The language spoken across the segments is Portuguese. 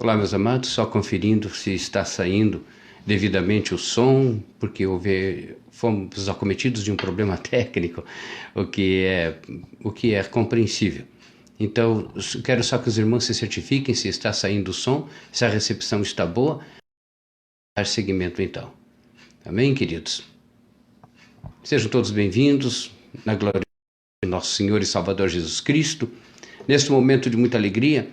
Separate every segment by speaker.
Speaker 1: Olá, meus amados, só conferindo se está saindo devidamente o som, porque fomos acometidos de um problema técnico, o que é compreensível. Então, quero só que os irmãos se certifiquem se está saindo o som, se a recepção está boa. Dar seguimento então. Amém, queridos? Sejam todos bem-vindos na glória de nosso Senhor e Salvador Jesus Cristo, neste momento de muita alegria,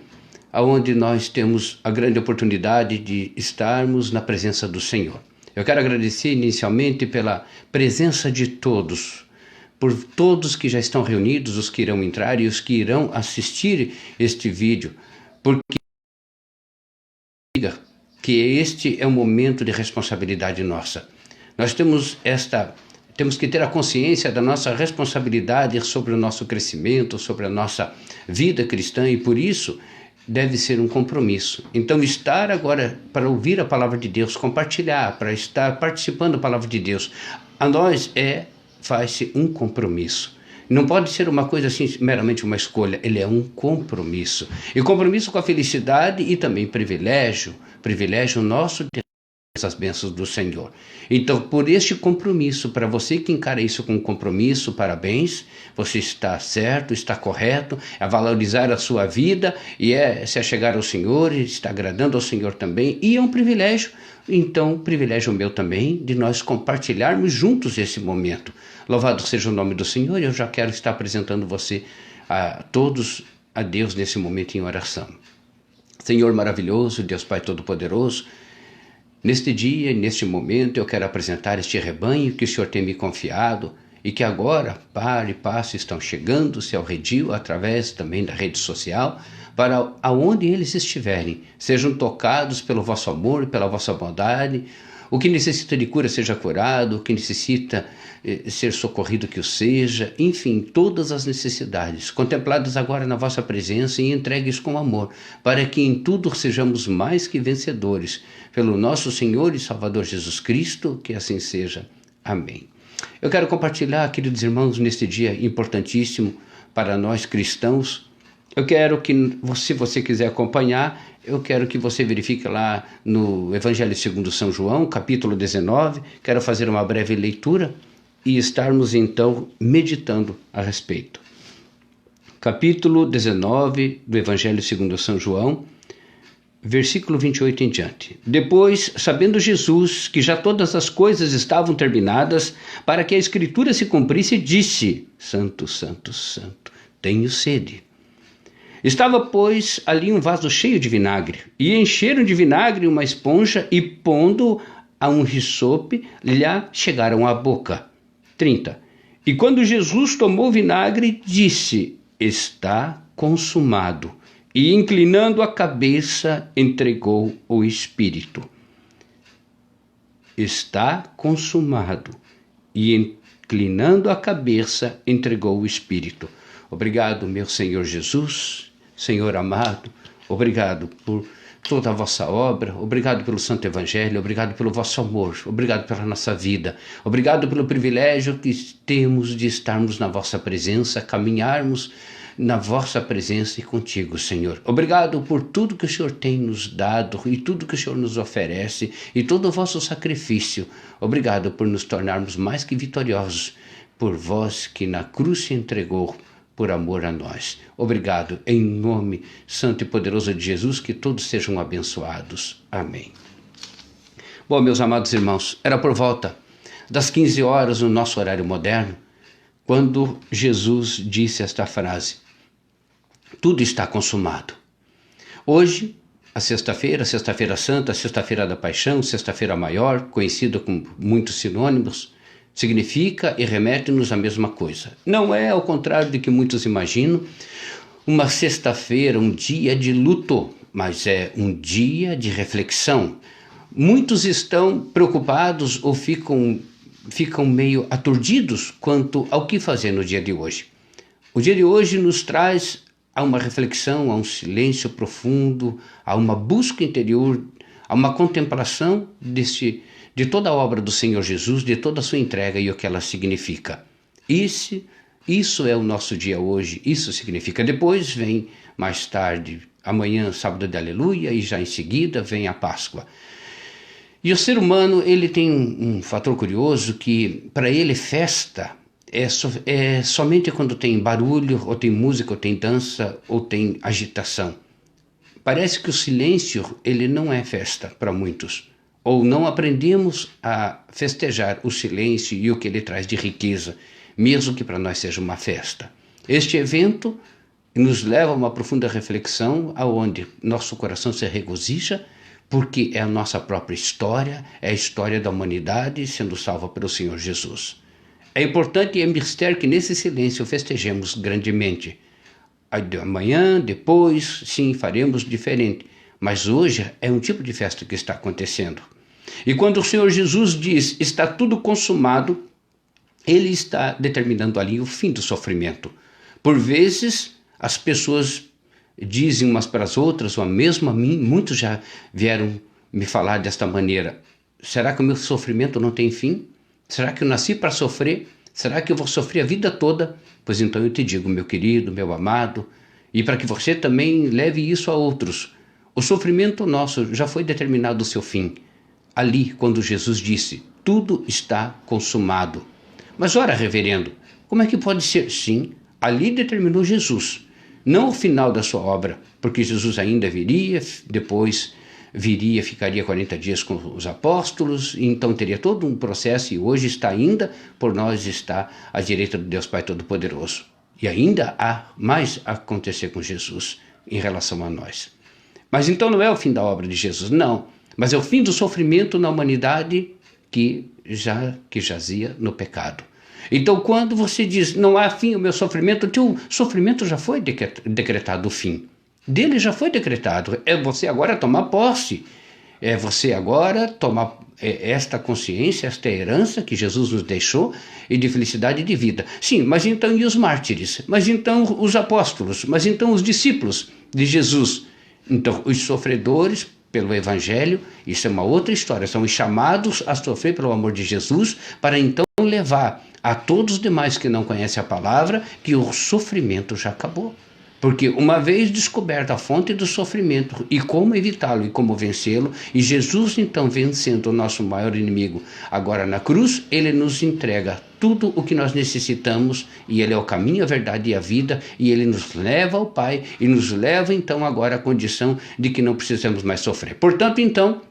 Speaker 1: onde nós temos a grande oportunidade de estarmos na presença do Senhor. Eu quero agradecer inicialmente pela presença de todos, por todos que já estão reunidos, os que irão entrar e os que irão assistir este vídeo, porque este é um momento de responsabilidade nossa. Nós temos que ter a consciência da nossa responsabilidade sobre o nosso crescimento, sobre a nossa vida cristã, e por isso deve ser um compromisso. Então, estar agora para ouvir a palavra de Deus, compartilhar, para estar participando da palavra de Deus, a nós faz-se um compromisso. Não pode ser uma coisa assim, meramente uma escolha, ele é um compromisso. E compromisso com a felicidade e também privilégio nosso de as bênçãos do Senhor. Então, por este compromisso, para você que encara isso com compromisso, parabéns, você está certo, está correto, é valorizar a sua vida e se achegar ao Senhor, está agradando ao Senhor também, e é um privilégio, então, privilégio meu também, de nós compartilharmos juntos esse momento. Louvado seja o nome do Senhor, e eu já quero estar apresentando você a todos, a Deus nesse momento em oração. Senhor maravilhoso, Deus Pai Todo-Poderoso, neste dia, neste momento, eu quero apresentar este rebanho que o Senhor tem me confiado e que agora, para e passo, estão chegando-se ao redil, através também da rede social, para aonde eles estiverem, sejam tocados pelo vosso amor, pela vossa bondade. O que necessita de cura seja curado, o que necessita ser socorrido que o seja, enfim, todas as necessidades, contempladas agora na vossa presença e entregues com amor, para que em tudo sejamos mais que vencedores, pelo nosso Senhor e Salvador Jesus Cristo, que assim seja. Amém. Eu quero compartilhar, queridos irmãos, neste dia importantíssimo para nós cristãos. Eu quero que, se você quiser acompanhar, eu quero que você verifique lá no Evangelho segundo São João, capítulo 19, quero fazer uma breve leitura e estarmos então meditando a respeito. Capítulo 19 do Evangelho segundo São João, versículo 28 em diante. Depois, sabendo Jesus que já todas as coisas estavam terminadas, para que a Escritura se cumprisse, disse: Santo, Santo, Santo, tenho sede. Estava, pois, ali um vaso cheio de vinagre, e encheram de vinagre uma esponja, e pondo a um risope, lhe chegaram à boca. 30. E quando Jesus tomou o vinagre, disse: está consumado. E inclinando a cabeça, entregou o Espírito. Está consumado. E inclinando a cabeça, entregou o Espírito. Obrigado, meu Senhor Jesus, Senhor amado, obrigado por toda a vossa obra, obrigado pelo Santo Evangelho, obrigado pelo vosso amor, obrigado pela nossa vida, obrigado pelo privilégio que temos de estarmos na vossa presença, caminharmos na vossa presença e contigo, Senhor. Obrigado por tudo que o Senhor tem nos dado e tudo que o Senhor nos oferece e todo o vosso sacrifício. Obrigado por nos tornarmos mais que vitoriosos por vós que na cruz se entregou por amor a nós. Obrigado, em nome santo e poderoso de Jesus, que todos sejam abençoados. Amém. Bom, meus amados irmãos, era por volta das 15 horas no nosso horário moderno, quando Jesus disse esta frase: tudo está consumado. Hoje, a Sexta-feira Santa, Sexta-feira da Paixão, Sexta-feira Maior, conhecida com muitos sinônimos, significa e remete-nos à mesma coisa. Não é, ao contrário do que muitos imaginam, uma sexta-feira, um dia de luto, mas é um dia de reflexão. Muitos estão preocupados ou ficam meio aturdidos quanto ao que fazer no dia de hoje. O dia de hoje nos traz a uma reflexão, a um silêncio profundo, a uma busca interior, a uma contemplação de toda a obra do Senhor Jesus, de toda a sua entrega e o que ela significa. Isso é o nosso dia hoje, isso significa. Depois vem mais tarde, amanhã, sábado de Aleluia, e já em seguida vem a Páscoa. E o ser humano, ele tem um fator curioso que, para ele, festa é somente quando tem barulho, ou tem música, ou tem dança, ou tem agitação. Parece que o silêncio, ele não é festa para muitos. Ou não aprendemos a festejar o silêncio e o que ele traz de riqueza, mesmo que para nós seja uma festa. Este evento nos leva a uma profunda reflexão, aonde nosso coração se regozija, porque é a nossa própria história, é a história da humanidade sendo salva pelo Senhor Jesus. É importante e é mistério que nesse silêncio festejemos grandemente. Amanhã, depois, sim, faremos diferente. Mas hoje é um tipo de festa que está acontecendo. E quando o Senhor Jesus diz, está tudo consumado, Ele está determinando ali o fim do sofrimento. Por vezes, as pessoas dizem umas para as outras, ou mesmo a mim, muitos já vieram me falar desta maneira. Será que o meu sofrimento não tem fim? Será que eu nasci para sofrer? Será que eu vou sofrer a vida toda? Pois então eu te digo, meu querido, meu amado, e para que você também leve isso a outros. O sofrimento nosso já foi determinado o seu fim. Ali, quando Jesus disse, tudo está consumado. Mas ora, reverendo, como é que pode ser? Sim, ali determinou Jesus. Não o final da sua obra, porque Jesus ainda viria, depois viria, ficaria 40 dias com os apóstolos, então teria todo um processo, e hoje está ainda, por nós está à direita do Deus Pai Todo-Poderoso. E ainda há mais a acontecer com Jesus em relação a nós. Mas então não é o fim da obra de Jesus, não. Mas é o fim do sofrimento na humanidade que jazia no pecado. Então quando você diz, não há fim ao meu sofrimento, o teu sofrimento já foi decretado o fim. Dele já foi decretado. É você agora tomar posse. É você agora tomar esta consciência, esta herança que Jesus nos deixou e de felicidade e de vida. Sim, mas então e os mártires? Mas então os apóstolos? Mas então os discípulos de Jesus? Então os sofredores pelo Evangelho, isso é uma outra história. São os chamados a sofrer pelo amor de Jesus para então levar a todos os demais que não conhecem a palavra que o sofrimento já acabou. Porque uma vez descoberta a fonte do sofrimento e como evitá-lo e como vencê-lo, e Jesus então vencendo o nosso maior inimigo, agora na cruz, ele nos entrega tudo o que nós necessitamos, e ele é o caminho, a verdade e a vida, e ele nos leva ao Pai, e nos leva então agora à condição de que não precisamos mais sofrer. Portanto, então,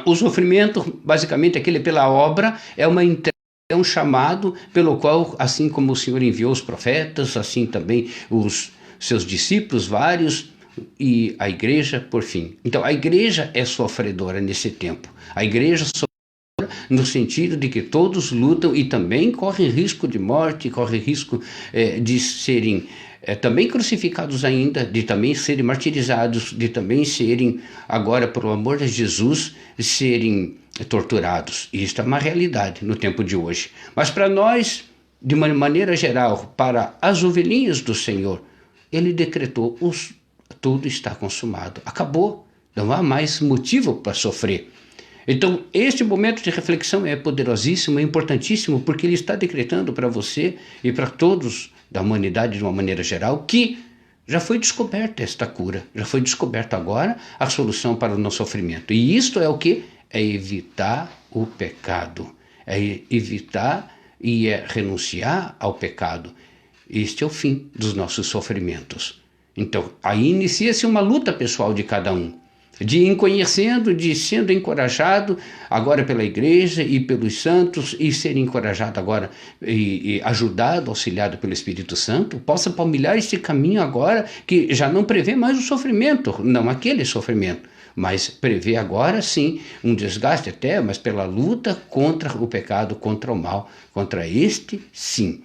Speaker 1: o sofrimento, basicamente aquele pela obra, é uma entrega. É um chamado pelo qual, assim como o Senhor enviou os profetas, assim também os seus discípulos vários e a igreja, por fim. Então, a igreja é sofredora nesse tempo. A igreja sofredora no sentido de que todos lutam e também correm risco de morte, correm risco de serem também crucificados ainda, de também serem martirizados, de também serem, agora, por amor de Jesus, serem torturados. E isso é uma realidade no tempo de hoje. Mas para nós, de uma maneira geral, para as ovelhinhas do Senhor, ele decretou, tudo está consumado. Acabou, não há mais motivo para sofrer. Então, este momento de reflexão é poderosíssimo, é importantíssimo, porque ele está decretando para você e para todos da humanidade de uma maneira geral que já foi descoberta esta cura, já foi descoberta agora a solução para o nosso sofrimento. E isto é o que? É evitar o pecado, é evitar e é renunciar ao pecado. Este é o fim dos nossos sofrimentos. Então, aí inicia-se uma luta pessoal de cada um, de ir conhecendo, de sendo encorajado agora pela igreja e pelos santos, e ser encorajado agora e ajudado, auxiliado pelo Espírito Santo, possa palmilhar esse caminho agora que já não prevê mais o sofrimento, não aquele sofrimento, mas prevê agora sim um desgaste até, mas pela luta contra o pecado, contra o mal, contra este sim.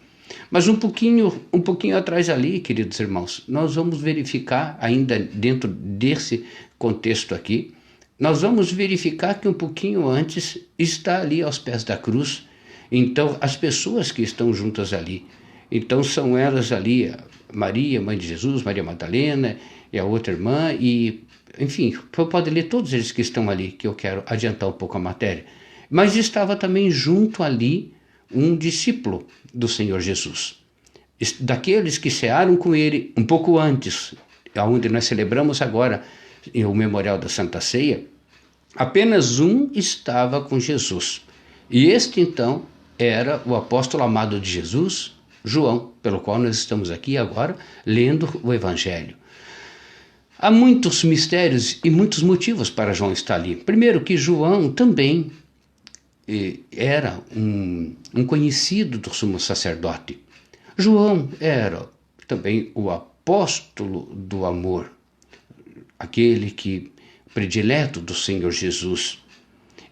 Speaker 1: Mas um pouquinho atrás ali, queridos irmãos, nós vamos verificar, ainda dentro desse contexto aqui, nós vamos verificar que um pouquinho antes está ali aos pés da cruz, então as pessoas que estão juntas ali, então são elas ali, Maria, mãe de Jesus, Maria Madalena e a outra irmã, e enfim, pode ler todos eles que estão ali, que eu quero adiantar um pouco a matéria, mas estava também junto ali um discípulo do Senhor Jesus, daqueles que cearam com ele um pouco antes, onde nós celebramos agora o memorial da Santa Ceia, apenas um estava com Jesus. E este, então, era o apóstolo amado de Jesus, João, pelo qual nós estamos aqui agora lendo o Evangelho. Há muitos mistérios e muitos motivos para João estar ali. Primeiro, que João também era um conhecido do sumo sacerdote. João era também o apóstolo do amor, aquele que predileto do Senhor Jesus.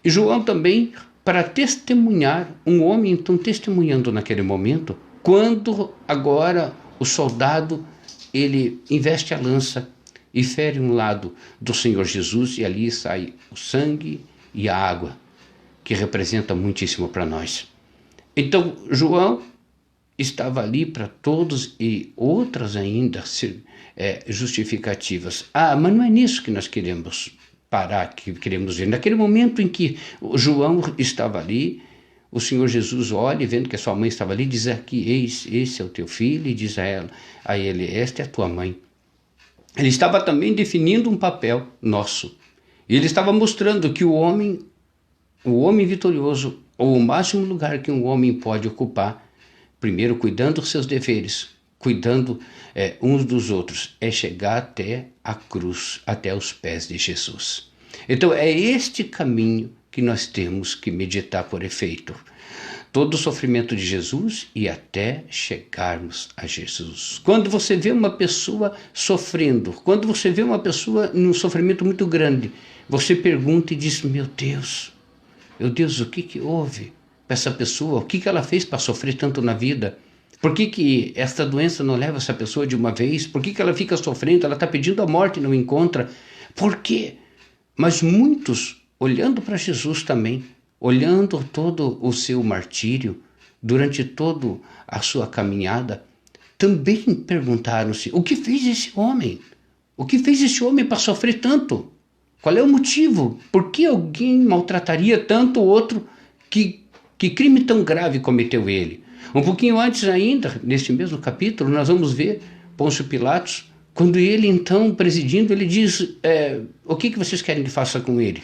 Speaker 1: E João também, para testemunhar, um homem então testemunhando naquele momento, quando agora o soldado, ele investe a lança e fere um lado do Senhor Jesus, e ali sai o sangue e a água, que representa muitíssimo para nós. Então, João estava ali para todos, e outras ainda justificativas. Mas não é nisso que nós queremos parar, que queremos ver. Naquele momento em que João estava ali, o Senhor Jesus olha, vendo que a sua mãe estava ali, diz: aqui, eis, esse é o teu filho, e diz a ele, esta é a tua mãe. Ele estava também definindo um papel nosso. Ele estava mostrando que o homem vitorioso, ou o máximo lugar que um homem pode ocupar, primeiro cuidando dos seus deveres, cuidando uns dos outros, é chegar até a cruz, até os pés de Jesus. Então é este caminho que nós temos que meditar por efeito. Todo o sofrimento de Jesus e até chegarmos a Jesus. Quando você vê uma pessoa sofrendo, quando você vê uma pessoa num sofrimento muito grande, você pergunta e diz: meu Deus, o que houve para essa pessoa? O que ela fez para sofrer tanto na vida? Por que esta doença não leva essa pessoa de uma vez? Por que ela fica sofrendo? Ela está pedindo a morte e não encontra. Por quê? Mas muitos, olhando para Jesus também, olhando todo o seu martírio, durante toda a sua caminhada, também perguntaram-se: o que fez esse homem? O que fez esse homem para sofrer tanto? Qual é o motivo? Por que alguém maltrataria tanto o outro? Que crime tão grave cometeu ele? Um pouquinho antes ainda, neste mesmo capítulo, nós vamos ver Pôncio Pilatos, quando ele então, presidindo, ele diz: o que vocês querem que faça com ele?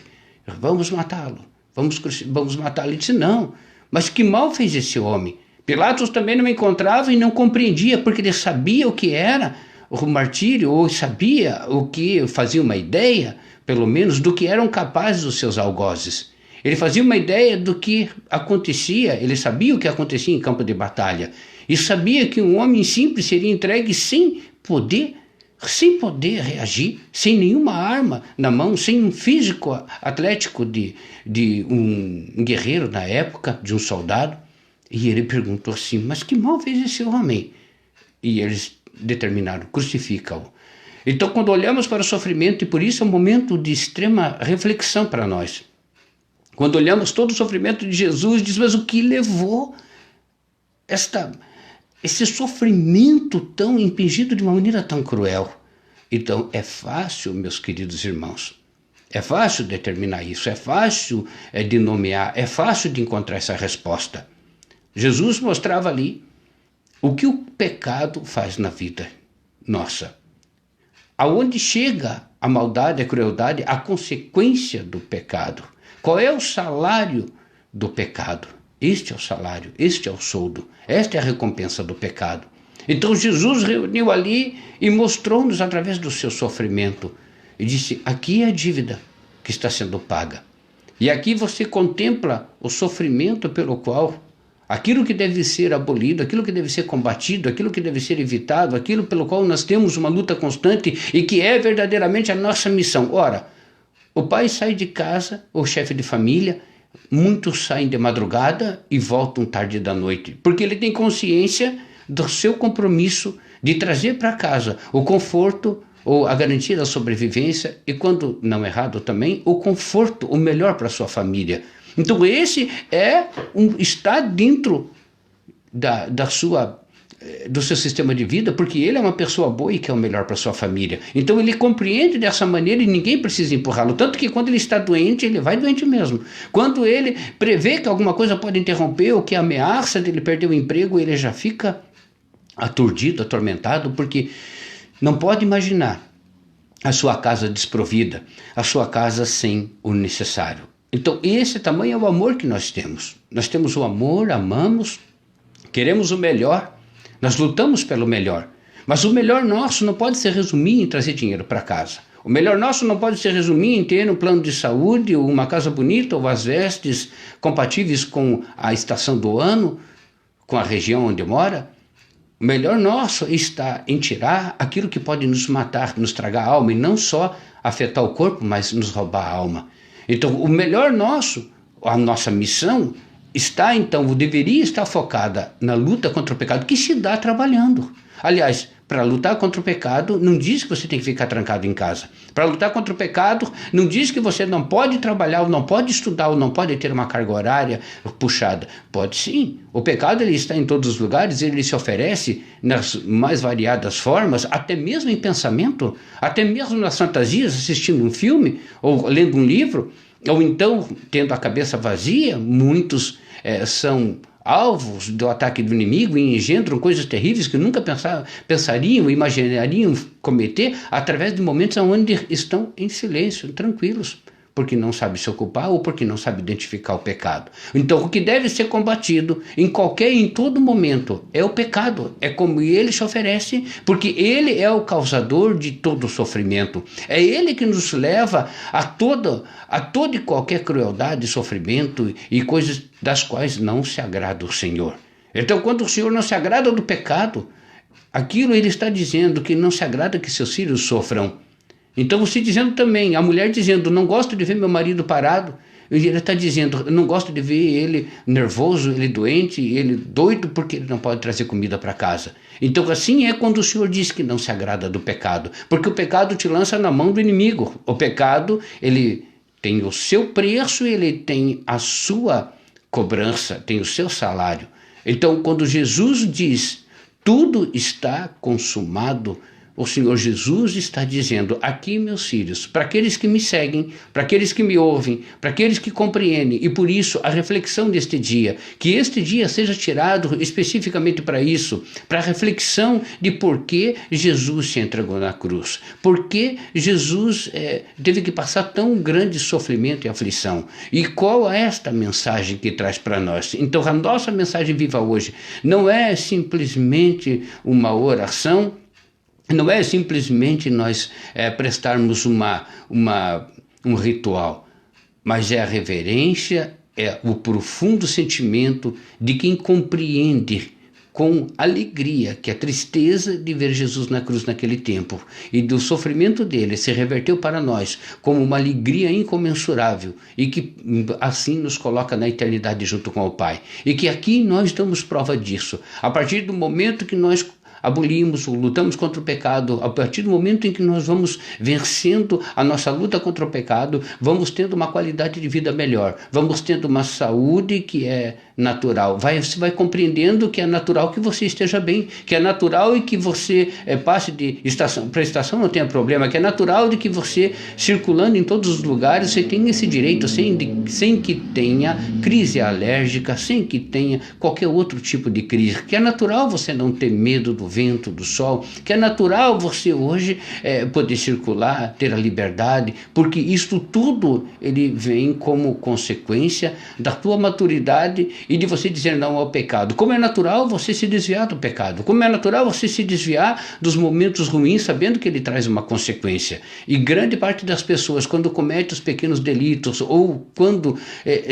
Speaker 1: Vamos matá-lo. Vamos matá-lo. Ele disse: não, mas que mal fez esse homem? Pilatos também não encontrava e não compreendia, porque ele sabia o que era o martírio, ou sabia o que, fazia uma ideia, pelo menos, do que eram capazes os seus algozes. Ele fazia uma ideia do que acontecia, ele sabia o que acontecia em campo de batalha, e sabia que um homem simples seria entregue sem poder reagir, sem nenhuma arma na mão, sem um físico atlético de um guerreiro na época, de um soldado. E ele perguntou assim: mas que mal fez esse homem? E eles determinaram: crucifica-o. Então, quando olhamos para o sofrimento, e por isso é um momento de extrema reflexão para nós, quando olhamos todo o sofrimento de Jesus, diz: mas o que levou esse sofrimento tão impingido de uma maneira tão cruel? Então é fácil, meus queridos irmãos, é fácil determinar isso, é fácil de nomear, é fácil de encontrar essa resposta. Jesus mostrava ali o que o pecado faz na vida nossa. Aonde chega a maldade, a crueldade, a consequência do pecado. Qual é o salário do pecado? Este é o salário, este é o soldo, esta é a recompensa do pecado. Então Jesus reuniu ali e mostrou-nos através do seu sofrimento. E disse: aqui é a dívida que está sendo paga. E aqui você contempla o sofrimento pelo qual aquilo que deve ser abolido, aquilo que deve ser combatido, aquilo que deve ser evitado, aquilo pelo qual nós temos uma luta constante e que é verdadeiramente a nossa missão. Ora, o pai sai de casa, o chefe de família, muitos saem de madrugada e voltam tarde da noite, porque ele tem consciência do seu compromisso de trazer para casa o conforto ou a garantia da sobrevivência e, quando não errado também, o conforto, o melhor para a sua família. Então esse está dentro do seu sistema de vida, porque ele é uma pessoa boa e quer o melhor para sua família. Então ele compreende dessa maneira e ninguém precisa empurrá-lo. Tanto que quando ele está doente, ele vai doente mesmo. Quando ele prevê que alguma coisa pode interromper ou que ameaça dele perder o emprego, ele já fica aturdido, atormentado, porque não pode imaginar a sua casa desprovida, a sua casa sem o necessário. Então, esse tamanho é o amor que nós temos. Nós temos o amor, amamos, queremos o melhor, nós lutamos pelo melhor. Mas o melhor nosso não pode se resumir em trazer dinheiro para casa. O melhor nosso não pode se resumir em ter um plano de saúde, ou uma casa bonita, ou as vestes compatíveis com a estação do ano, com a região onde mora. O melhor nosso está em tirar aquilo que pode nos matar, nos tragar a alma, e não só afetar o corpo, mas nos roubar a alma. Então, o melhor nosso, a nossa missão, está então, deveria estar focada na luta contra o pecado, que se dá trabalhando. Aliás, para lutar contra o pecado, não diz que você tem que ficar trancado em casa. Para lutar contra o pecado, não diz que você não pode trabalhar, ou não pode estudar, ou não pode ter uma carga horária puxada. Pode sim. O pecado ele está em todos os lugares, ele se oferece nas mais variadas formas, até mesmo em pensamento, até mesmo nas fantasias, assistindo um filme, ou lendo um livro, ou então tendo a cabeça vazia. Muitos são alvos do ataque do inimigo e engendram coisas terríveis que nunca pensariam, imaginariam cometer, através de momentos onde estão em silêncio, tranquilos, porque não sabe se ocupar ou porque não sabe identificar o pecado. Então, o que deve ser combatido em todo momento é o pecado, é como ele se oferece, porque ele é o causador de todo o sofrimento. É ele que nos leva a toda e qualquer crueldade, sofrimento e coisas das quais não se agrada o Senhor. Então, quando o Senhor não se agrada do pecado, aquilo ele está dizendo que não se agrada que seus filhos sofram. Então você dizendo também, a mulher dizendo, não gosto de ver meu marido parado, ele está dizendo, não gosto de ver ele nervoso, ele doente, ele doido porque ele não pode trazer comida para casa. Então assim é quando o Senhor diz que não se agrada do pecado, porque o pecado te lança na mão do inimigo. O pecado, ele tem o seu preço, ele tem a sua cobrança, tem o seu salário. Então quando Jesus diz, tudo está consumado, o Senhor Jesus está dizendo, aqui meus filhos, para aqueles que me seguem, para aqueles que me ouvem, para aqueles que compreendem, e por isso a reflexão deste dia, que este dia seja tirado especificamente para isso, para a reflexão de por que Jesus se entregou na cruz, por que Jesus teve que passar tão grande sofrimento e aflição, e qual é esta mensagem que traz para nós. Então a nossa mensagem viva hoje não é simplesmente uma oração, não é simplesmente nós prestarmos um ritual, mas é a reverência, é o profundo sentimento de quem compreende com alegria que a tristeza de ver Jesus na cruz naquele tempo e do sofrimento dele se reverteu para nós como uma alegria incomensurável e que assim nos coloca na eternidade junto com o Pai. E que aqui nós damos prova disso. A partir do momento que nós abolimos, lutamos contra o pecado, a partir do momento em que nós vamos vencendo a nossa luta contra o pecado, vamos tendo uma qualidade de vida melhor, vamos tendo uma saúde que é natural, você vai compreendendo que é natural que você esteja bem, que é natural e que você passe de estação para estação, não tenha problema, que é natural de que você, circulando em todos os lugares, você tenha esse direito, sem que tenha crise alérgica, sem que tenha qualquer outro tipo de crise, que é natural você não ter medo do vento, do sol, que é natural você hoje poder circular, ter a liberdade, porque isto tudo ele vem como consequência da tua maturidade e de você dizer não ao pecado. Como é natural você se desviar do pecado, como é natural você se desviar dos momentos ruins, sabendo que ele traz uma consequência. E grande parte das pessoas, quando comete os pequenos delitos ou quando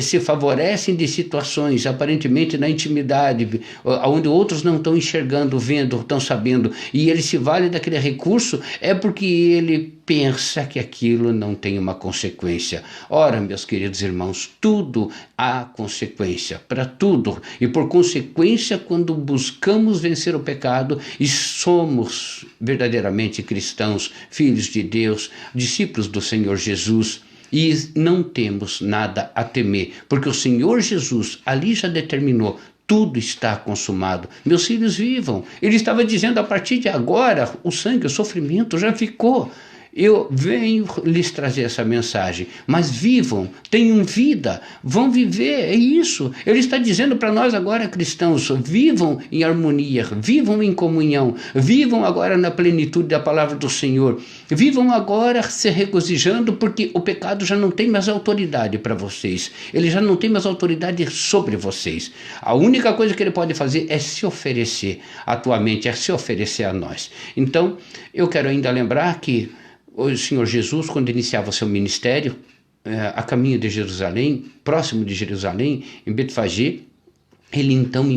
Speaker 1: se favorecem de situações aparentemente na intimidade, onde outros não estão enxergando, vendo, estão sabendo, e ele se vale daquele recurso, é porque ele pensa que aquilo não tem uma consequência. Ora, meus queridos irmãos, tudo há consequência, para tudo. E por consequência, quando buscamos vencer o pecado e somos verdadeiramente cristãos, filhos de Deus, discípulos do Senhor Jesus, e não temos nada a temer, porque o Senhor Jesus ali já determinou, tudo está consumado. Meus filhos vivam. Ele estava dizendo, a partir de agora, o sangue, o sofrimento já ficou. Eu venho lhes trazer essa mensagem, mas vivam, tenham vida, vão viver, é isso. Ele está dizendo para nós agora, cristãos, vivam em harmonia, vivam em comunhão, vivam agora na plenitude da palavra do Senhor, vivam agora se regozijando, porque o pecado já não tem mais autoridade para vocês, ele já não tem mais autoridade sobre vocês. A única coisa que ele pode fazer é se oferecer atualmente, é se oferecer a nós. Então, eu quero ainda lembrar que o Senhor Jesus, quando iniciava seu ministério, a caminho de Jerusalém, próximo de Jerusalém, em Betfagé, ele então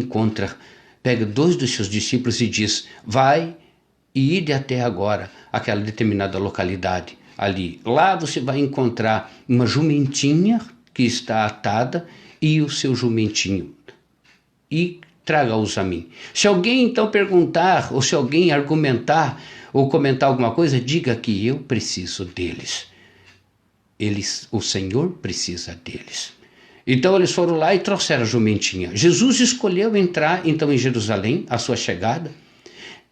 Speaker 1: pega 2 dos seus discípulos e diz: vai e ide até agora aquela determinada localidade ali. Lá você vai encontrar uma jumentinha que está atada e o seu jumentinho. E traga-os a mim. Se alguém então perguntar, ou se alguém argumentar, ou comentar alguma coisa, diga que eu preciso deles. O Senhor precisa deles. Então eles foram lá e trouxeram a jumentinha. Jesus escolheu entrar então em Jerusalém, a sua chegada.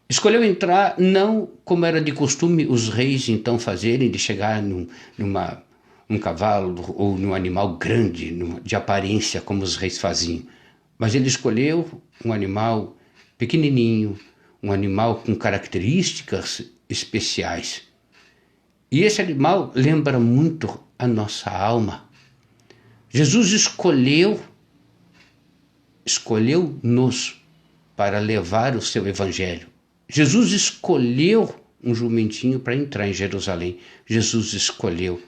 Speaker 1: Escolheu entrar não como era de costume os reis então fazerem, de chegar num cavalo ou num animal grande, de aparência como os reis faziam. Mas ele escolheu um animal pequenininho, um animal com características especiais. E esse animal lembra muito a nossa alma. Jesus escolheu-nos para levar o seu evangelho. Jesus escolheu um jumentinho para entrar em Jerusalém. Jesus escolheu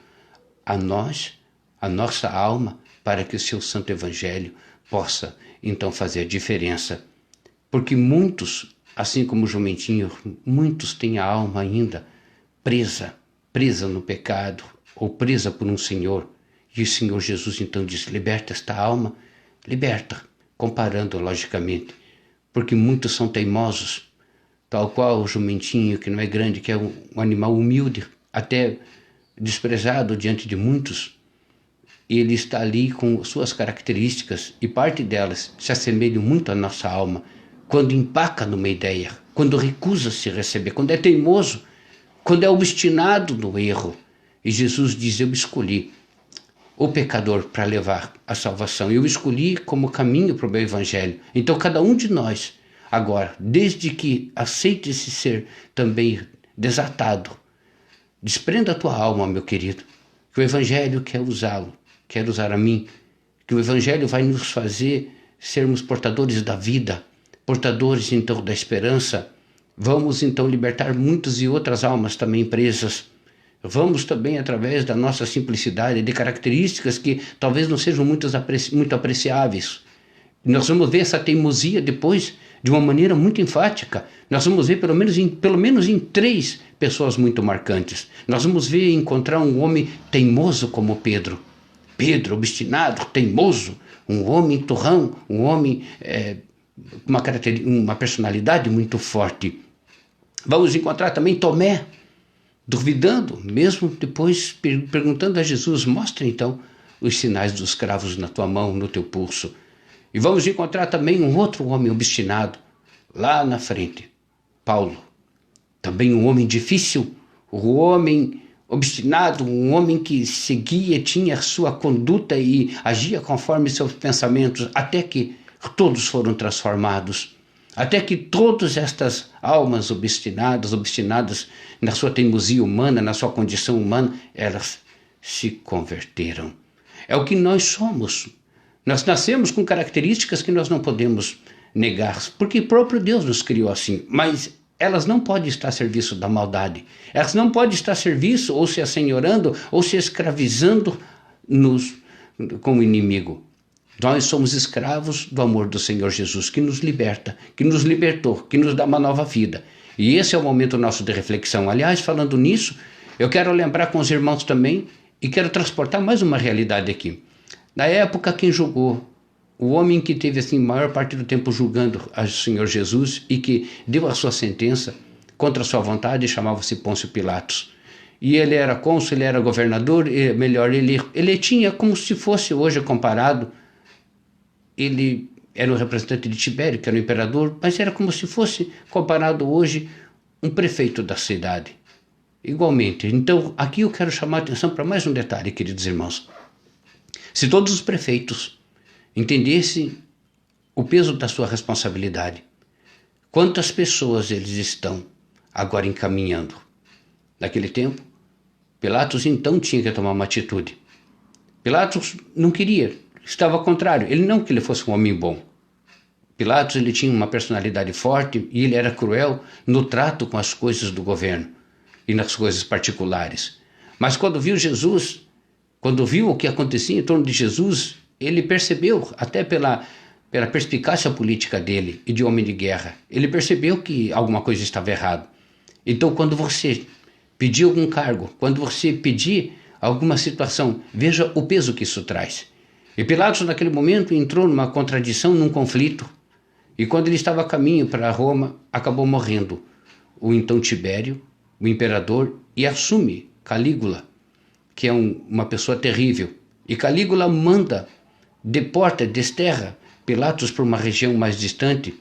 Speaker 1: a nós, a nossa alma, para que o seu santo evangelho possa então fazer diferença. Porque muitos, assim como o jumentinho, muitos têm a alma ainda presa no pecado, ou presa por um Senhor. E o Senhor Jesus então diz: liberta esta alma, liberta, comparando logicamente, porque muitos são teimosos, tal qual o jumentinho, que não é grande, que é um animal humilde, até desprezado diante de muitos. Ele está ali com suas características, e parte delas se assemelham muito à nossa alma, quando empaca numa ideia, quando recusa se receber, quando é teimoso, quando é obstinado no erro. E Jesus diz: eu escolhi o pecador para levar a salvação, eu escolhi como caminho para o meu evangelho. Então cada um de nós, agora, desde que aceite-se ser também desatado, desprenda a tua alma, meu querido, que o evangelho quer usá-lo, quer usar a mim, que o evangelho vai nos fazer sermos portadores da vida, portadores então da esperança. Vamos então libertar muitas e outras almas também presas. Vamos também, através da nossa simplicidade, de características que talvez não sejam muito apreciáveis. Nós vamos ver essa teimosia depois de uma maneira muito enfática. Nós vamos ver pelo menos em 3 pessoas muito marcantes. Nós vamos ver e encontrar um homem teimoso como Pedro. Pedro, obstinado, teimoso, um homem turrão, um homem uma personalidade muito forte. Vamos encontrar também Tomé, duvidando, mesmo depois perguntando a Jesus: mostra então os sinais dos cravos na tua mão, no teu pulso. E vamos encontrar também um outro homem obstinado, lá na frente, Paulo. Também um homem difícil, um homem obstinado, um homem que seguia, tinha sua conduta e agia conforme seus pensamentos, até que todos foram transformados. Até que todas estas almas obstinadas na sua teimosia humana, na sua condição humana, elas se converteram. É o que nós somos. Nós nascemos com características que nós não podemos negar, porque o próprio Deus nos criou assim, mas elas não podem estar a serviço da maldade. Elas não podem estar a serviço ou se assenhorando ou se escravizando com o inimigo. Nós somos escravos do amor do Senhor Jesus, que nos liberta, que nos libertou, que nos dá uma nova vida. E esse é o momento nosso de reflexão. Aliás, falando nisso, eu quero lembrar com os irmãos também e quero transportar mais uma realidade aqui. Na época, quem julgou, o homem que teve assim maior parte do tempo julgando o Senhor Jesus e que deu a sua sentença contra a sua vontade, chamava-se Pôncio Pilatos. E ele era cônsul, ele era governador, ele tinha como se fosse hoje comparado. Ele era o representante de Tibério, que era o imperador, mas era como se fosse comparado hoje um prefeito da cidade. igualmente. Então, aqui eu quero chamar a atenção para mais um detalhe, queridos irmãos. Se todos os prefeitos entendessem o peso da sua responsabilidade, quantas pessoas eles estão agora encaminhando? Naquele tempo, Pilatos então tinha que tomar uma atitude. Pilatos não queria, estava ao contrário, ele não que ele fosse um homem bom. Pilatos ele tinha uma personalidade forte e ele era cruel no trato com as coisas do governo e nas coisas particulares. Mas quando viu Jesus, quando viu o que acontecia em torno de Jesus, ele percebeu, até pela perspicácia política dele e de homem de guerra, ele percebeu que alguma coisa estava errada. Então, quando você pedir algum cargo, quando você pedir alguma situação, veja o peso que isso traz. E Pilatos, naquele momento, entrou numa contradição, num conflito. E quando ele estava a caminho para Roma, acabou morrendo o então Tibério, o imperador, e assume Calígula, que é uma pessoa terrível. E Calígula deporta, desterra Pilatos para uma região mais distante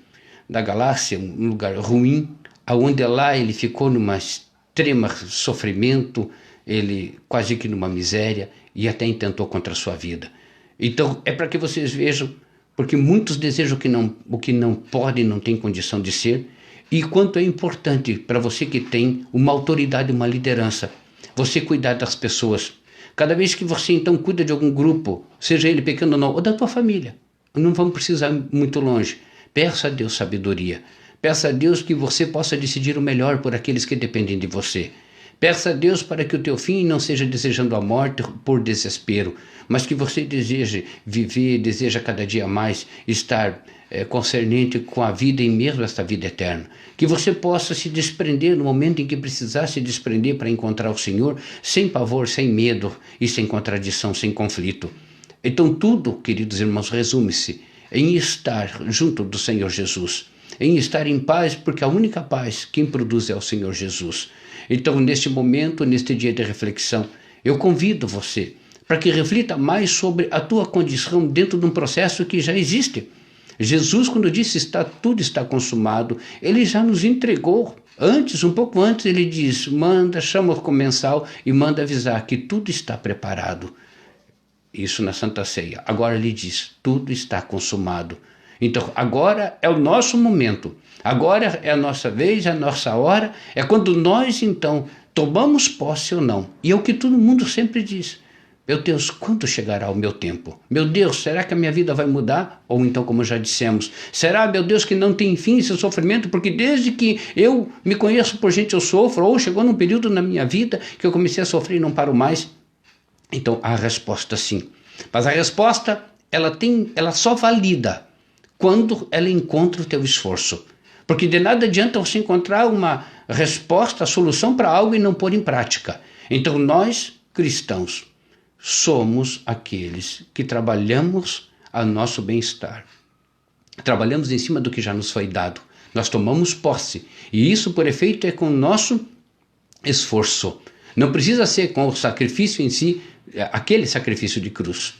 Speaker 1: da Galácia, um lugar ruim, aonde lá ele ficou numa extrema sofrimento, ele quase que numa miséria, e até intentou contra a sua vida. Então, é para que vocês vejam, porque muitos desejam o que não pode e não tem condição de ser, e quanto é importante para você que tem uma autoridade, uma liderança, você cuidar das pessoas. Cada vez que você então cuida de algum grupo, seja ele pequeno ou não, ou da tua família, não vamos precisar muito longe, peça a Deus sabedoria, peça a Deus que você possa decidir o melhor por aqueles que dependem de você. Peça a Deus para que o teu fim não seja desejando a morte por desespero, mas que você deseje viver, deseja cada dia mais estar concernente com a vida e mesmo esta vida eterna. Que você possa se desprender no momento em que precisar se desprender para encontrar o Senhor, sem pavor, sem medo e sem contradição, sem conflito. Então tudo, queridos irmãos, resume-se em estar junto do Senhor Jesus, em estar em paz, porque a única paz quem produz é o Senhor Jesus. Então, neste momento, neste dia de reflexão, eu convido você para que reflita mais sobre a tua condição dentro de um processo que já existe. Jesus, quando disse tudo está consumado, ele já nos entregou. Antes, um pouco antes, ele diz, chama o comensal e manda avisar que tudo está preparado. Isso na Santa Ceia. Agora ele diz, tudo está consumado. Então, agora é o nosso momento. Agora é a nossa vez, é a nossa hora. É quando nós, então, tomamos posse ou não. E é o que todo mundo sempre diz. Meu Deus, quando chegará o meu tempo? Meu Deus, será que a minha vida vai mudar? Ou então, como já dissemos, será, meu Deus, que não tem fim esse sofrimento? Porque desde que eu me conheço por gente eu sofro, ou chegou num período na minha vida que eu comecei a sofrer e não paro mais. Então, a resposta sim. Mas a resposta, ela só valida quando ela encontra o teu esforço. Porque de nada adianta você encontrar uma resposta, a solução para algo e não pôr em prática. Então nós, cristãos, somos aqueles que trabalhamos a nosso bem-estar. Trabalhamos em cima do que já nos foi dado. Nós tomamos posse. E isso, por efeito, é com o nosso esforço. Não precisa ser com o sacrifício em si, aquele sacrifício de cruz,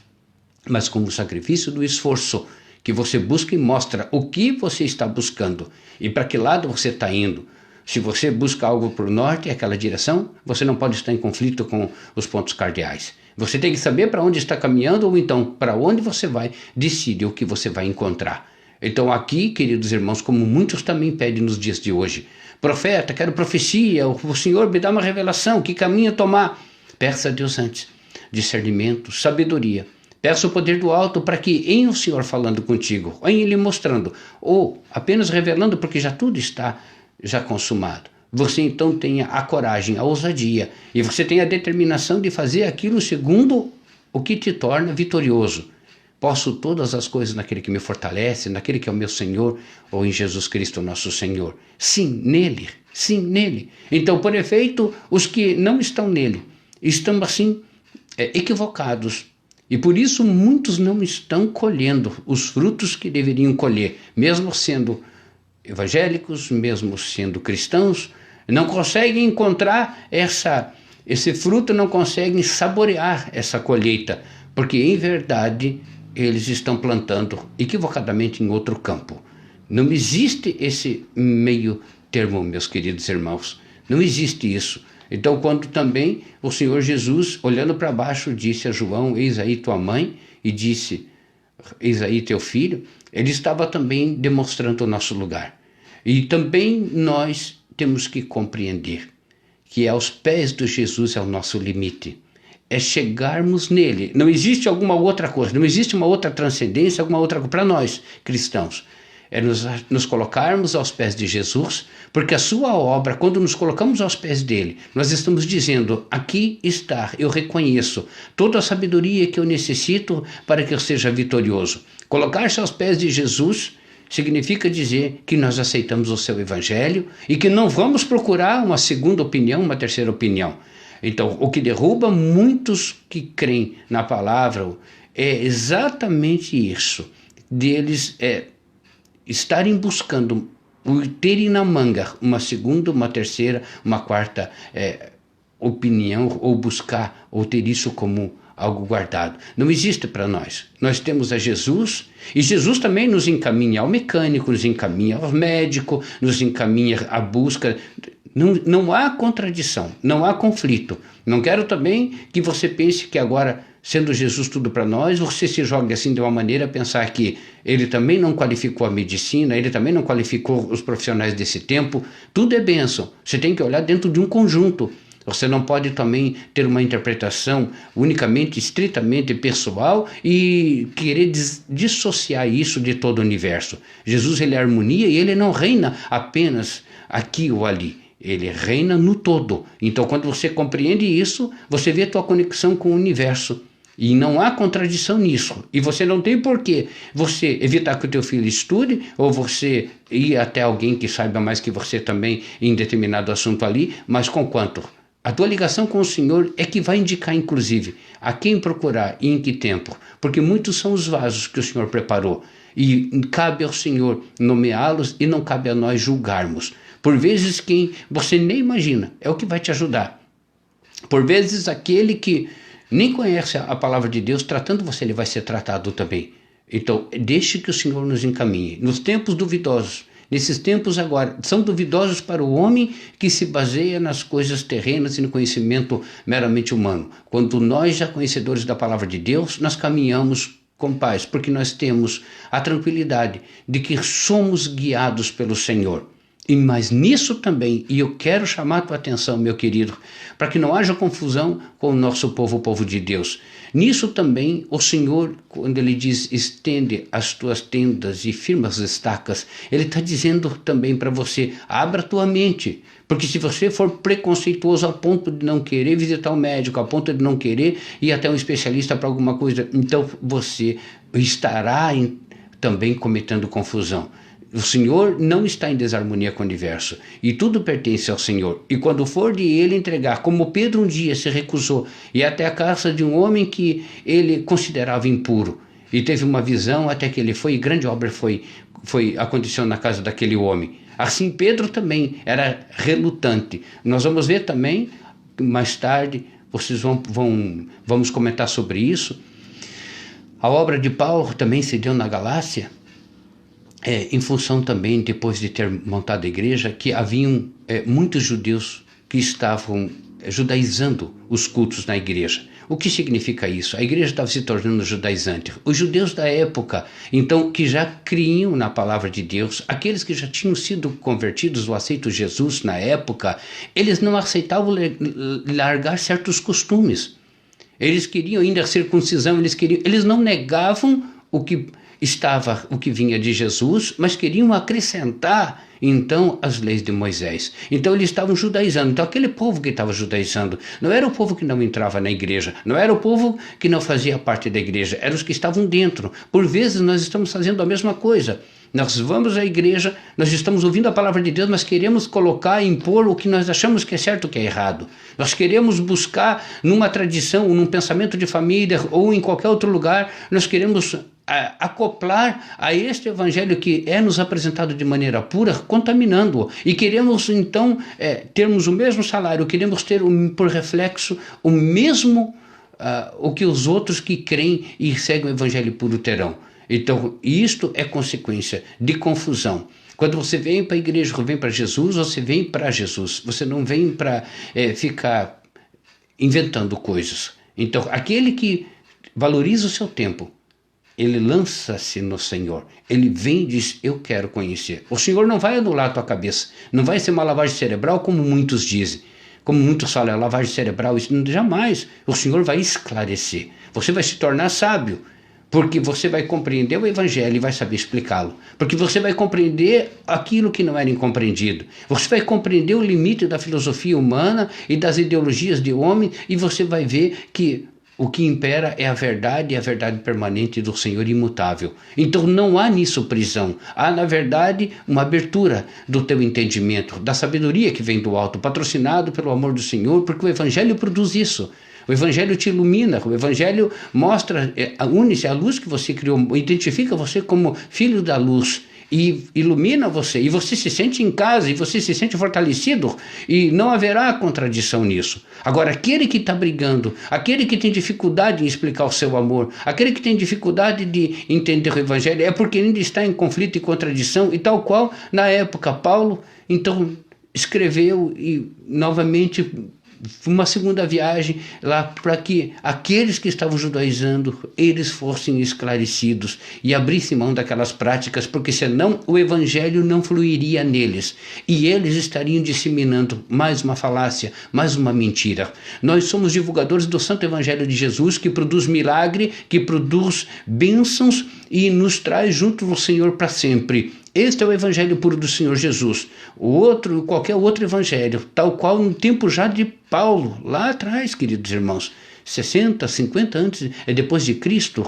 Speaker 1: mas com o sacrifício do esforço, que você busca e mostra o que você está buscando e para que lado você está indo. Se você busca algo para o norte, aquela direção, você não pode estar em conflito com os pontos cardeais. Você tem que saber para onde está caminhando ou então para onde você vai, decide o que você vai encontrar. Então aqui, queridos irmãos, como muitos também pedem nos dias de hoje, profeta, quero profecia, o Senhor me dá uma revelação, que caminho tomar? Peça a Deus antes, discernimento, sabedoria. Peça o poder do alto para que, em o Senhor falando contigo, ou em Ele mostrando, ou apenas revelando, porque já tudo está já consumado, você então tenha a coragem, a ousadia, e você tenha a determinação de fazer aquilo segundo o que te torna vitorioso. Posso todas as coisas naquele que me fortalece, naquele que é o meu Senhor, ou em Jesus Cristo nosso Senhor. Sim, nele, sim, nele. Então, por efeito, os que não estão nele, estão assim equivocados. E por isso muitos não estão colhendo os frutos que deveriam colher, mesmo sendo evangélicos, mesmo sendo cristãos, não conseguem encontrar esse fruto, não conseguem saborear essa colheita, porque em verdade eles estão plantando equivocadamente em outro campo. Não existe esse meio termo, meus queridos irmãos, não existe isso. Então, quando também o Senhor Jesus, olhando para baixo, disse a João: eis aí tua mãe, e disse: eis aí teu filho, ele estava também demonstrando o nosso lugar. E também nós temos que compreender que aos pés de Jesus é o nosso limite. É chegarmos nele. Não existe alguma outra coisa, não existe uma outra transcendência, alguma outra coisa para nós, cristãos. É nos colocarmos aos pés de Jesus, porque a sua obra, quando nos colocamos aos pés dele, nós estamos dizendo: aqui está, eu reconheço toda a sabedoria que eu necessito para que eu seja vitorioso. Colocar-se aos pés de Jesus significa dizer que nós aceitamos o seu evangelho e que não vamos procurar uma segunda opinião, uma terceira opinião. Então, o que derruba muitos que creem na palavra é exatamente isso, deles estarem buscando, terem na manga uma segunda, uma terceira, uma quarta opinião, ou buscar, ou ter isso como algo guardado. Não existe para nós. Nós temos a Jesus, e Jesus também nos encaminha ao mecânico, nos encaminha ao médico, nos encaminha à busca. Não há contradição, não há conflito. Não quero também que você pense que agora, sendo Jesus tudo para nós, você se jogue assim de uma maneira a pensar que ele também não qualificou a medicina, ele também não qualificou os profissionais desse tempo. Tudo é bênção. Você tem que olhar dentro de um conjunto. Você não pode também ter uma interpretação unicamente, estritamente pessoal e querer dissociar isso de todo o universo. Jesus, ele é harmonia e ele não reina apenas aqui ou ali. Ele reina no todo. Então, quando você compreende isso, você vê a tua conexão com o universo. E não há contradição nisso. E você não tem porquê você evitar que o teu filho estude, ou você ir até alguém que saiba mais que você também em determinado assunto ali, mas com quanto? A tua ligação com o Senhor é que vai indicar, inclusive, a quem procurar e em que tempo. Porque muitos são os vasos que o Senhor preparou. E cabe ao Senhor nomeá-los e não cabe a nós julgarmos. Por vezes quem você nem imagina é o que vai te ajudar. Por vezes aquele que nem conhece a palavra de Deus, tratando você, ele vai ser tratado também. Então, deixe que o Senhor nos encaminhe. Nos tempos duvidosos, nesses tempos agora, são duvidosos para o homem que se baseia nas coisas terrenas e no conhecimento meramente humano. Quando nós, já conhecedores da palavra de Deus, nós caminhamos com paz, porque nós temos a tranquilidade de que somos guiados pelo Senhor. Mas nisso também, e eu quero chamar a tua atenção, meu querido, para que não haja confusão com o nosso povo, o povo de Deus. Nisso também, o Senhor, quando ele diz, estende as tuas tendas e firma as estacas, ele está dizendo também para você, abra a tua mente, porque se você for preconceituoso a ponto de não querer visitar o médico, a ponto de não querer ir até um especialista para alguma coisa, então você estará também cometendo confusão. O Senhor não está em desarmonia com o universo, e tudo pertence ao Senhor. E quando for de ele entregar, como Pedro um dia se recusou, e até a casa de um homem que ele considerava impuro, e teve uma visão até que ele foi, e grande obra aconteceu na casa daquele homem. Assim Pedro também era relutante. Nós vamos ver também, mais tarde, vamos comentar sobre isso. A obra de Paulo também se deu na Galácia, em função também, depois de ter montado a igreja, que haviam muitos judeus que estavam judaizando os cultos na igreja. O que significa isso? A igreja estava se tornando judaizante. Os judeus da época, então, que já criam na palavra de Deus, aqueles que já tinham sido convertidos ou aceitos Jesus na época, eles não aceitavam largar certos costumes. Eles queriam ainda a circuncisão, eles não negavam o que vinha de Jesus, mas queriam acrescentar então as leis de Moisés. Então eles estavam judaizando. Então aquele povo que estava judaizando não era o povo que não entrava na igreja, não era o povo que não fazia parte da igreja, eram os que estavam dentro. Por vezes nós estamos fazendo a mesma coisa. Nós vamos à igreja, nós estamos ouvindo a palavra de Deus, mas queremos colocar, impor o que nós achamos que é certo, o que é errado. Nós queremos buscar numa tradição, num pensamento de família ou em qualquer outro lugar, nós queremos acoplar a este evangelho que é nos apresentado de maneira pura, contaminando-o. E queremos então termos o mesmo salário, queremos ter por reflexo o mesmo, o que os outros que creem e seguem o evangelho puro terão. Então, isto é consequência de confusão. Quando você vem para a igreja, vem para Jesus, você vem para Jesus. Você não vem para ficar inventando coisas. Então, aquele que valoriza o seu tempo, ele lança-se no Senhor. Ele vem e diz, eu quero conhecer. O Senhor não vai anular a tua cabeça. Não vai ser uma lavagem cerebral como muitos dizem. Como muitos falam, lavagem cerebral, isso jamais. O Senhor vai esclarecer. Você vai se tornar sábio. Porque você vai compreender o Evangelho e vai saber explicá-lo. Porque você vai compreender aquilo que não era incompreendido. Você vai compreender o limite da filosofia humana e das ideologias de homem, e você vai ver que o que impera é a verdade, e a verdade permanente do Senhor imutável. Então não há nisso prisão. Há, na verdade, uma abertura do teu entendimento, da sabedoria que vem do alto, patrocinado pelo amor do Senhor, porque o Evangelho produz isso. O Evangelho te ilumina, o Evangelho mostra, une-se à luz que você criou, identifica você como filho da luz e ilumina você, e você se sente em casa, e você se sente fortalecido, e não haverá contradição nisso. Agora, aquele que está brigando, aquele que tem dificuldade em explicar o seu amor, aquele que tem dificuldade de entender o Evangelho, é porque ainda está em conflito e contradição, e tal qual, na época, Paulo, então, escreveu e novamente uma segunda viagem lá para que aqueles que estavam judaizando, eles fossem esclarecidos e abrissem mão daquelas práticas, porque senão o Evangelho não fluiria neles e eles estariam disseminando mais uma falácia, mais uma mentira. Nós somos divulgadores do Santo Evangelho de Jesus, que produz milagre, que produz bênçãos e nos traz junto do Senhor para sempre. Este é o Evangelho puro do Senhor Jesus. O outro, qualquer outro Evangelho, tal qual no tempo já de Paulo, lá atrás, queridos irmãos, 60, 50 antes, depois de Cristo,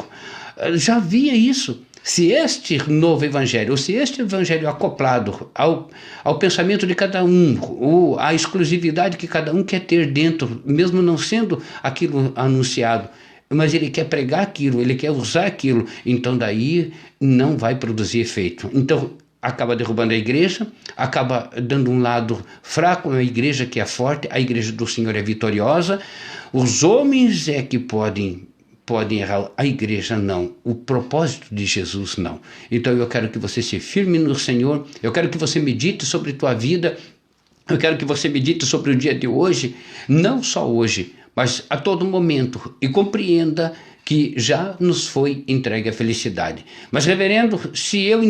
Speaker 1: já havia isso. Se este novo Evangelho, ou se este Evangelho acoplado ao pensamento de cada um, ou à exclusividade que cada um quer ter dentro, mesmo não sendo aquilo anunciado, mas ele quer pregar aquilo, ele quer usar aquilo, então daí não vai produzir efeito. Então acaba derrubando a igreja, acaba dando um lado fraco à igreja que é forte, a igreja do Senhor é vitoriosa, os homens é que podem errar, a igreja não, o propósito de Jesus não. Então eu quero que você se firme no Senhor, eu quero que você medite sobre tua vida, eu quero que você medite sobre o dia de hoje, não só hoje, mas a todo momento, e compreenda que já nos foi entregue a felicidade. Mas, reverendo, se eu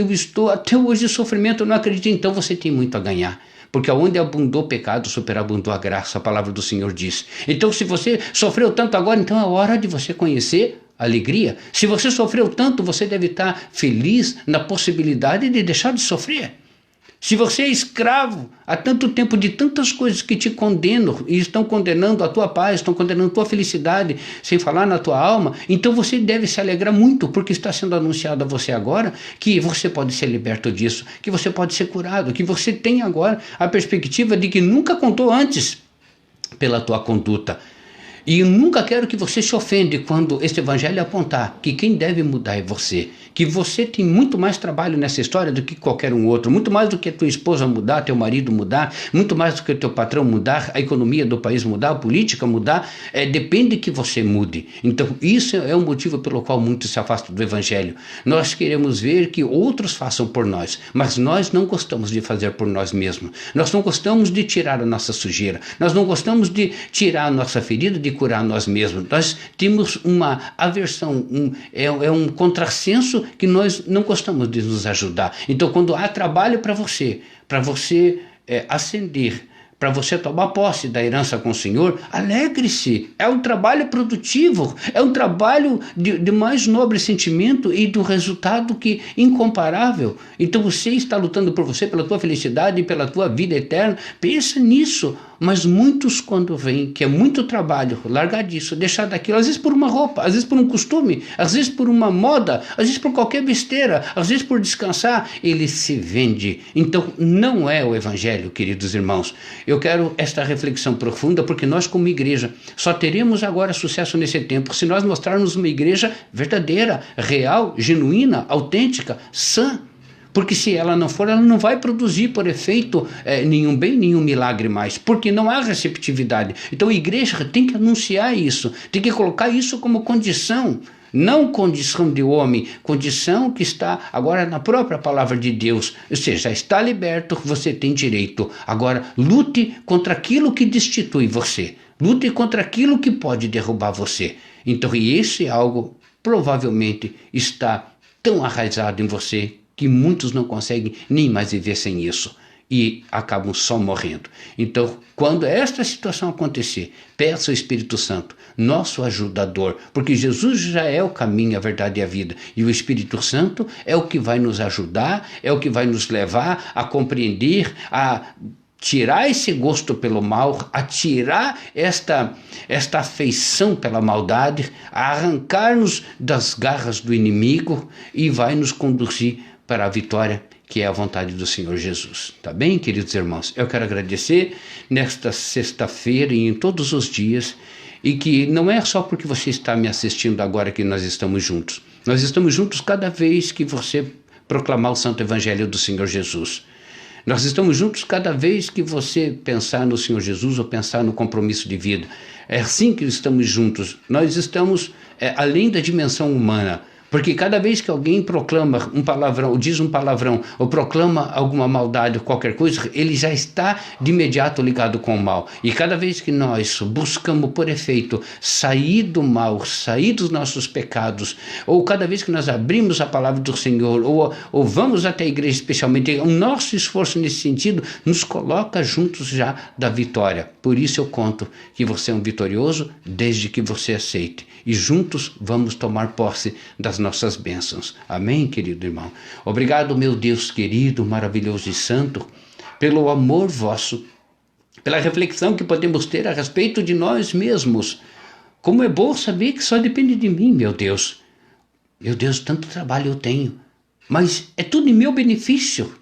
Speaker 1: estou até hoje em sofrimento, eu não acredito, então você tem muito a ganhar. Porque onde abundou o pecado, superabundou a graça, a palavra do Senhor diz. Então, se você sofreu tanto agora, então é hora de você conhecer a alegria. Se você sofreu tanto, você deve estar feliz na possibilidade de deixar de sofrer. Se você é escravo há tanto tempo de tantas coisas que te condenam e estão condenando a tua paz, estão condenando a tua felicidade, sem falar na tua alma, então você deve se alegrar muito, porque está sendo anunciado a você agora que você pode ser liberto disso, que você pode ser curado, que você tem agora a perspectiva de que nunca contou antes pela tua conduta. E eu nunca quero que você se ofenda quando este Evangelho apontar que quem deve mudar é você, que você tem muito mais trabalho nessa história do que qualquer um outro, muito mais do que a tua esposa mudar, teu marido mudar, muito mais do que o teu patrão mudar, a economia do país mudar, a política mudar, depende que você mude. Então isso é o motivo pelo qual muitos se afastam do Evangelho. Nós queremos ver que outros façam por nós, mas nós não gostamos de fazer por nós mesmos. Nós não gostamos de tirar a nossa sujeira, nós não gostamos de tirar a nossa ferida, de curar nós mesmos. Nós temos uma aversão, um contrassenso que nós não gostamos de nos ajudar. Então, quando há trabalho para você ascender, para você tomar posse da herança com o Senhor, alegre-se. É um trabalho produtivo, é um trabalho de mais nobre sentimento e do resultado que incomparável. Então você está lutando por você, pela tua felicidade e pela tua vida eterna. Pensa nisso. Mas muitos, quando vêm, que é muito trabalho, largar disso, deixar daquilo, às vezes por uma roupa, às vezes por um costume, às vezes por uma moda, às vezes por qualquer besteira, às vezes por descansar, ele se vende. Então não é o Evangelho, queridos irmãos. Eu quero esta reflexão profunda, porque nós como igreja só teremos agora sucesso nesse tempo se nós mostrarmos uma igreja verdadeira, real, genuína, autêntica, sã. Porque se ela não for, ela não vai produzir por efeito nenhum bem, nenhum milagre mais, porque não há receptividade. Então a igreja tem que anunciar isso, tem que colocar isso como condição não condição de homem, condição que está agora na própria palavra de Deus. Ou seja, já está liberto, você tem direito. Agora, lute contra aquilo que destitui você. Lute contra aquilo que pode derrubar você. Então, e esse algo provavelmente está tão arraizado em você que muitos não conseguem nem mais viver sem isso e acabam só morrendo. Então, quando esta situação acontecer, peça ao Espírito Santo, nosso ajudador, porque Jesus já é o caminho, a verdade e a vida, e o Espírito Santo é o que vai nos ajudar, é o que vai nos levar a compreender, a tirar esse gosto pelo mal, a tirar esta afeição pela maldade, a arrancar-nos das garras do inimigo e vai nos conduzir para a vitória, que é a vontade do Senhor Jesus. Tá bem, queridos irmãos? Eu quero agradecer nesta sexta-feira e em todos os dias, e que não é só porque você está me assistindo agora que nós estamos juntos. Nós estamos juntos cada vez que você proclamar o Santo Evangelho do Senhor Jesus. Nós estamos juntos cada vez que você pensar no Senhor Jesus ou pensar no compromisso de vida. É assim que estamos juntos. Nós estamos além da dimensão humana. Porque cada vez que alguém proclama um palavrão, ou diz um palavrão, ou proclama alguma maldade ou qualquer coisa, ele já está de imediato ligado com o mal. E cada vez que nós buscamos, por efeito, sair do mal, sair dos nossos pecados, ou cada vez que nós abrimos a palavra do Senhor, ou vamos até a igreja especialmente, o nosso esforço nesse sentido nos coloca juntos já da vitória. Por isso eu conto que você é um vitorioso desde que você aceite. E juntos vamos tomar posse das nossas bênçãos. Amém, querido irmão? Obrigado, meu Deus querido, maravilhoso e santo, pelo amor vosso, pela reflexão que podemos ter a respeito de nós mesmos. Como é bom saber que só depende de mim, meu Deus. Meu Deus, tanto trabalho eu tenho, mas é tudo em meu benefício.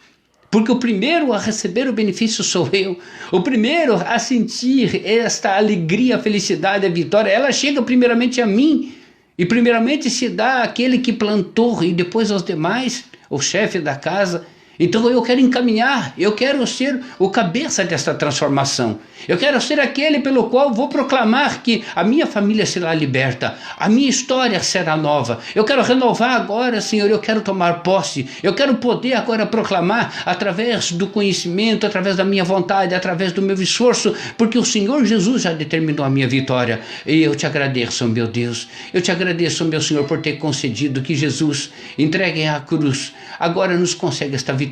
Speaker 1: Porque o primeiro a receber o benefício sou eu. O primeiro a sentir esta alegria, a felicidade, a vitória, ela chega primeiramente a mim. E primeiramente se dá àquele que plantou e depois aos demais, o chefe da casa. Então eu quero encaminhar, eu quero ser o cabeça desta transformação. Eu quero ser aquele pelo qual vou proclamar que a minha família será liberta, a minha história será nova. Eu quero renovar agora, Senhor, eu quero tomar posse. Eu quero poder agora proclamar através do conhecimento, através da minha vontade, através do meu esforço, porque o Senhor Jesus já determinou a minha vitória. E eu te agradeço, meu Deus. Eu te agradeço, meu Senhor, por ter concedido que Jesus entregue à cruz. Agora nos concede esta vitória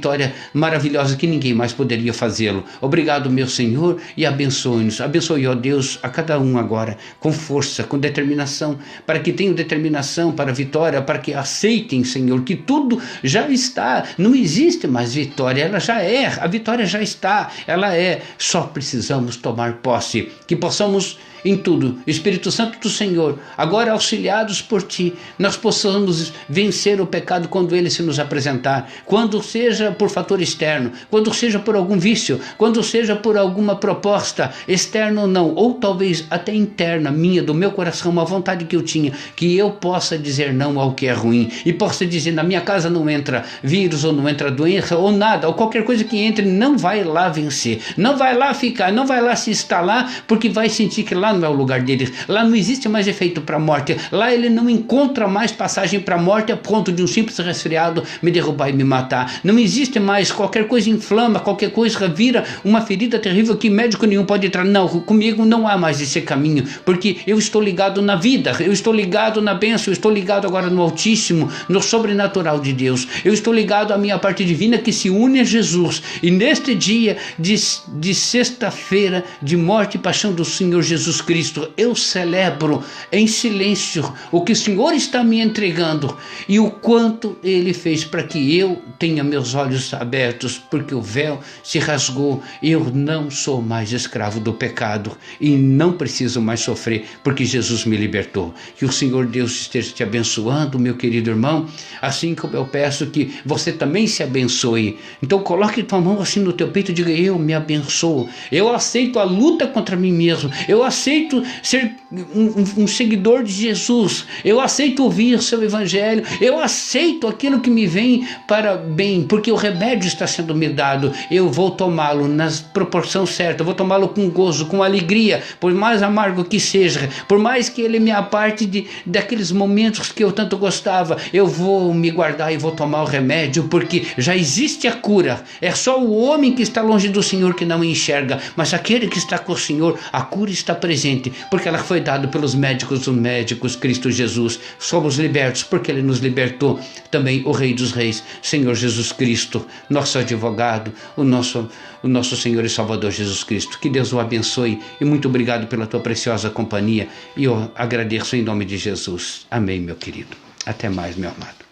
Speaker 1: maravilhosa que ninguém mais poderia fazê-lo. Obrigado, meu Senhor, e abençoe-nos. Abençoe, ó Deus, a cada um agora, com força, com determinação, para que tenham determinação para a vitória, para que aceitem, Senhor, que tudo já está. Não existe mais vitória, ela já é, a vitória já está, ela é. Só precisamos tomar posse, que possamos em tudo, Espírito Santo do Senhor, agora auxiliados por Ti, nós possamos vencer o pecado quando ele se nos apresentar, quando seja por fator externo, quando seja por algum vício, quando seja por alguma proposta, externa ou não, ou talvez até interna, minha, do meu coração, uma vontade que eu tinha, que eu possa dizer não ao que é ruim, e possa dizer, na minha casa não entra vírus, ou não entra doença, ou nada, ou qualquer coisa que entre, não vai lá vencer, não vai lá ficar, não vai lá se instalar, porque vai sentir que lá não é o lugar dele, lá não existe mais efeito para a morte, lá ele não encontra mais passagem para a morte a ponto de um simples resfriado me derrubar e me matar, não existe mais, qualquer coisa inflama, qualquer coisa vira uma ferida terrível que médico nenhum pode entrar, não, comigo não há mais esse caminho, porque eu estou ligado na vida, eu estou ligado na bênção, eu estou ligado agora no Altíssimo, no sobrenatural de Deus, eu estou ligado à minha parte divina que se une a Jesus, e neste dia de sexta-feira de morte e paixão do Senhor Jesus Cristo, eu celebro em silêncio o que o Senhor está me entregando e o quanto Ele fez para que eu tenha meus olhos abertos, porque o véu se rasgou, eu não sou mais escravo do pecado e não preciso mais sofrer, porque Jesus me libertou. Que o Senhor Deus esteja te abençoando, meu querido irmão, assim como eu peço que você também se abençoe. Então coloque tua mão assim no teu peito e diga, eu me abençoo, eu aceito a luta contra mim mesmo, eu aceito aceito ser um seguidor de Jesus, eu aceito ouvir seu evangelho, eu aceito aquilo que me vem para bem, porque o remédio está sendo me dado, eu vou tomá-lo na proporção certa, eu vou tomá-lo com gozo, com alegria, por mais amargo que seja, por mais que ele me aparte daqueles momentos que eu tanto gostava, eu vou me guardar e vou tomar o remédio, porque já existe a cura. É só o homem que está longe do Senhor que não enxerga, mas aquele que está com o Senhor, a cura está presente, porque ela foi dada pelos médicos dos médicos, Cristo Jesus. Somos libertos porque ele nos libertou. Também o Rei dos Reis, Senhor Jesus Cristo, nosso advogado, o nosso Senhor e Salvador Jesus Cristo. Que Deus o abençoe e muito obrigado pela tua preciosa companhia, e eu agradeço em nome de Jesus. Amém, meu querido. Até mais, meu amado.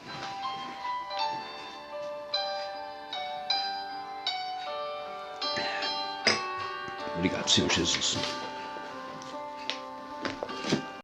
Speaker 1: Obrigado, Senhor Jesus.